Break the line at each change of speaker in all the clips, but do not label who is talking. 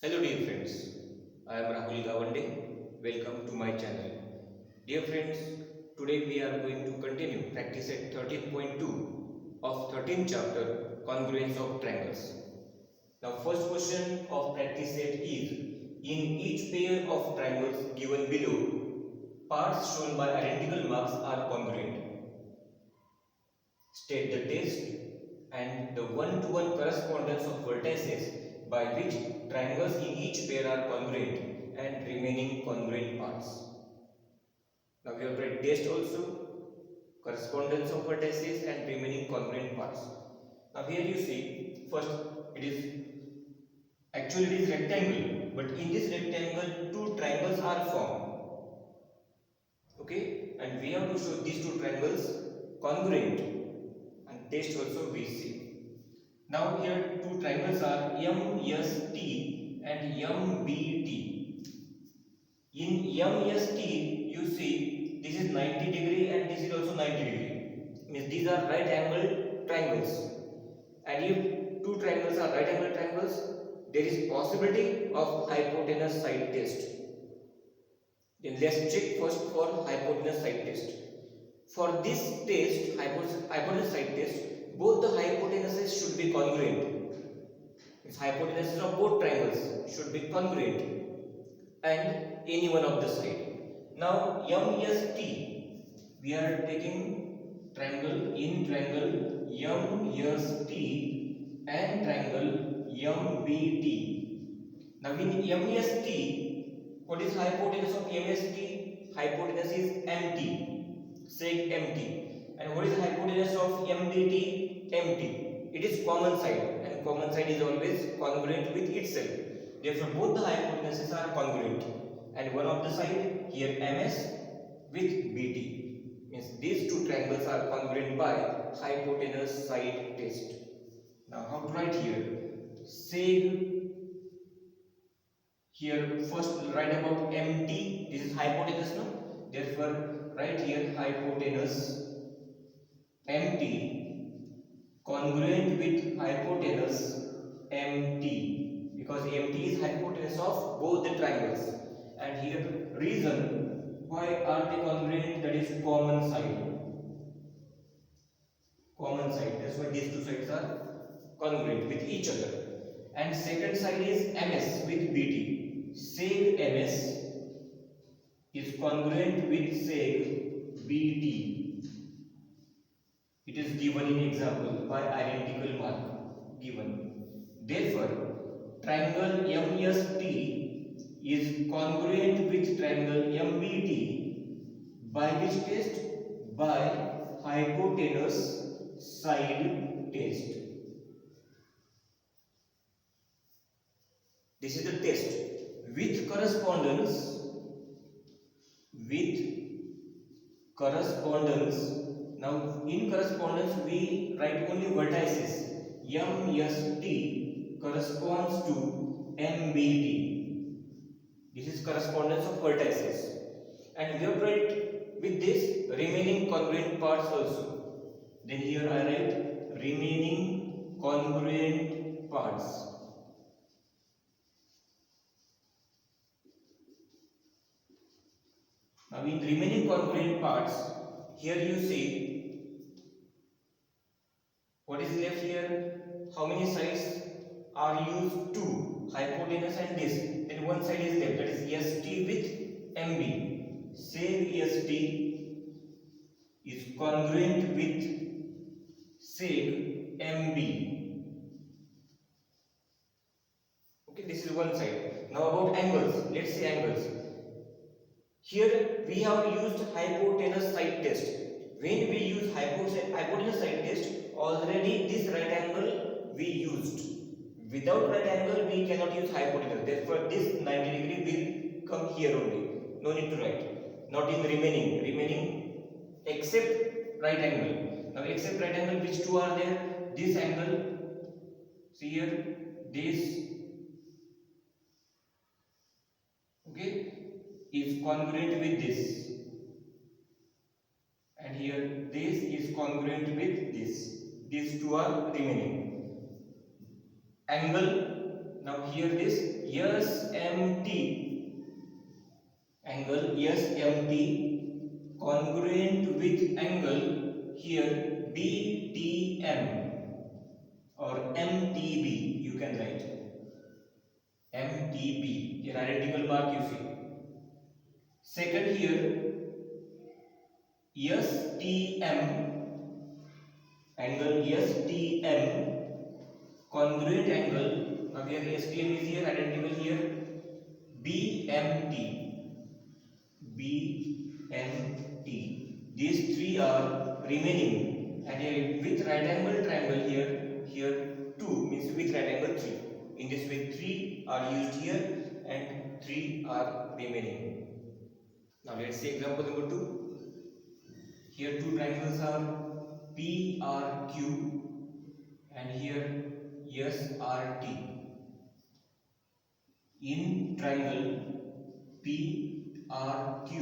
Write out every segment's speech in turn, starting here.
Hello dear friends, I am Rahul Gawande. Welcome to my channel. Dear friends, today we are going to continue practice at 13.2 of 13th chapter Congruence of Triangles. Now first question of practice set is, in each pair of triangles given below, parts shown by identical marks are congruent. State the test and the one-to-one correspondence of vertices by which triangles in each pair are congruent and remaining congruent parts. Now we have read test also, correspondence of vertices and remaining congruent parts. Now here you see, first it is rectangle, but in this rectangle two triangles are formed. Okay, and we have to show these two triangles congruent, and test also we see. Now here two triangles are MST and MBT. In MST you see this is 90 degree and this is also 90 degree. Means these are right angle triangles. And if two triangles are right angle triangles, there is possibility of hypotenuse side test. Then let's check first for hypotenuse side test. For this test, hypotenuse side test, both the hypotenuses should be congruent. Its hypotenuses of both triangles should be congruent and any one of the side. Now MST, we are taking triangle MST and triangle MBT. Now in MST, what is hypotenuse of MST? Hypotenuse is empty, seg empty. And what is the hypotenuse of MBT? Empty. It is common side, and common side is always congruent with itself. Therefore, both the hypotenuses are congruent, and one of the side here MS with BT means these two triangles are congruent by hypotenuse side test. Now, how to write here? Seg. Here first write about MT. This is hypotenuse, no? Therefore, write here hypotenuse MT congruent with hypotenuse MT, because MT is hypotenuse of both the triangles. And here reason why are they congruent, that is common side. Common side. That's why these two sides are congruent with each other. And second side is MS with BT. Seg MS is congruent with seg BT. It is given in example by identical mark given. Therefore, triangle MST is congruent with triangle MBT by which test? By hypotenuse side test. This is the test. With correspondence, now in correspondence we write only vertices. MST corresponds to MBT. This is correspondence of vertices. And we have write with this remaining congruent parts also. Then here I write remaining congruent parts. Now in remaining congruent parts, here you see what is left here. How many sides are used? Two, hypotenuse and this. Then one side is left, that is ST with MB. Seg ST is congruent with seg MB. Okay, this is one side. Now about angles, let's see angles. Here we have used hypotenuse side test. When we use hypotenuse side test, already this right angle we used. Without right angle we cannot use hypotenuse. Therefore this 90 degree will come here only. No need to write. Not in remaining except right angle. Now except right angle, which two are there? This angle, see here, this, okay, is congruent with this, and here this is congruent with this. These two are remaining. Angle, Now here this SMT angle SMT congruent with angle here BTM or MTB, you can write MTB, here identical mark you see. Second here STM angle STM congruent angle, now here STM is here identical here BMT. These three are remaining, and with right angle triangle here 2 means with right angle 3. In this way 3 are used here and 3 are remaining. Now let's see example number 2. Here two triangles are PRQ and here SRT. In triangle PRQ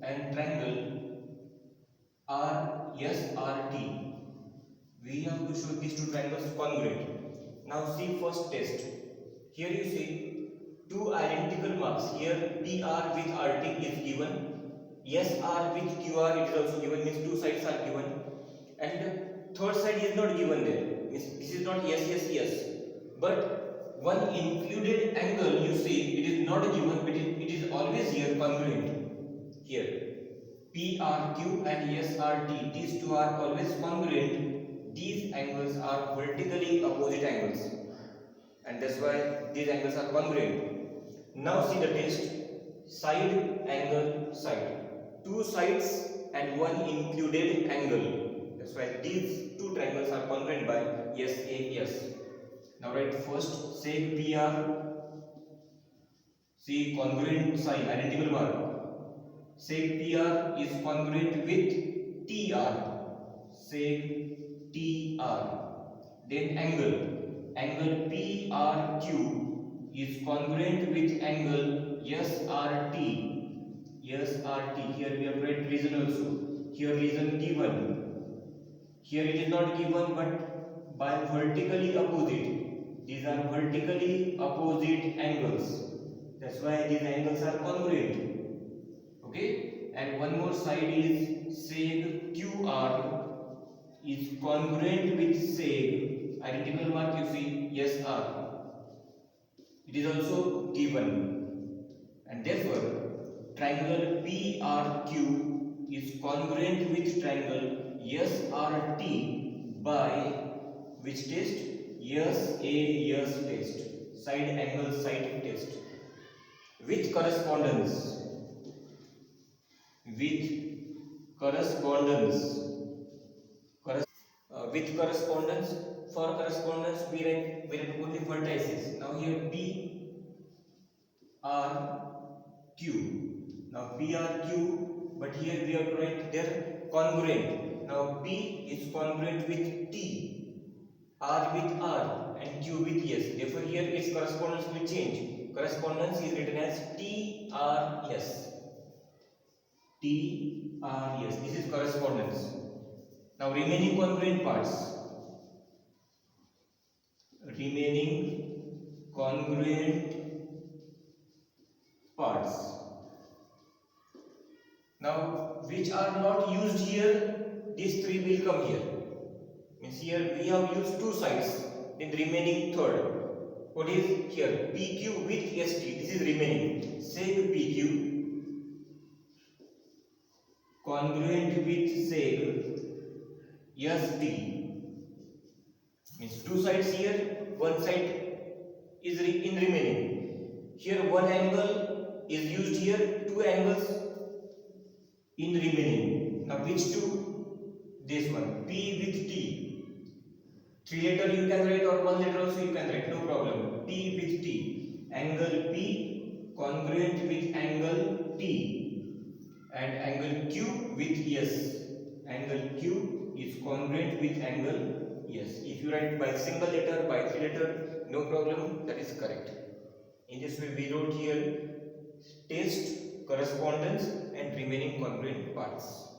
and triangle RSRT, we have to show these two triangles congruent. Now see first test. Here you see two identical marks. Here PR with RT is given, SR with QR it is also given, means two sides are given, and third side is not given there, means this is not yes, but one included angle you see it is not given, but it is always here congruent. Here PRQ and SRT, these two are always congruent. These angles are vertically opposite angles, and that's why these angles are congruent. Now see the test. Side angle side, two sides and one included angle, that's why these two triangles are congruent by SAS. Now write first sec PR, see congruent sign identical mark, sec PR is congruent with TR, sec TR. Then angle PRQ is congruent with angle SRT. Here we have write reason also. Here reason given. Here it is not given, but by vertically opposite. These are vertically opposite angles. That's why these angles are congruent. Okay. And one more side is sec QR is congruent with sec, identical mark you see SR. It is also given, and therefore triangle PRQ is congruent with triangle SRT by which test? SAS test, side angle side test, with correspondence. With correspondence, for correspondence we write only vertices. Now here PRQ, now PRQ, but here we have to write their congruent. Now P is congruent with T, R with R, and Q with S. Therefore here its correspondence will change. Correspondence is written as TRS. TRS. This is correspondence. Now remaining congruent parts. Remaining congruent parts. Now which are not used here, these three will come here. Means here we have used two sides, in the remaining third. What is here? PQ with ST. This is remaining. Sec PQ congruent with sec ST. Means two sides here, one side is in remaining. Here one angle is used here, two angles in remaining. Now which two? This one, P with T. Three letter you can write or one letter also you can write, no problem. P with T. Angle P congruent with angle T, and angle Q with S. Angle Q is congruent with angle S. If you write by single letter, by three letter, no problem, that is correct. In this way we wrote here test, correspondence and remaining congruent parts.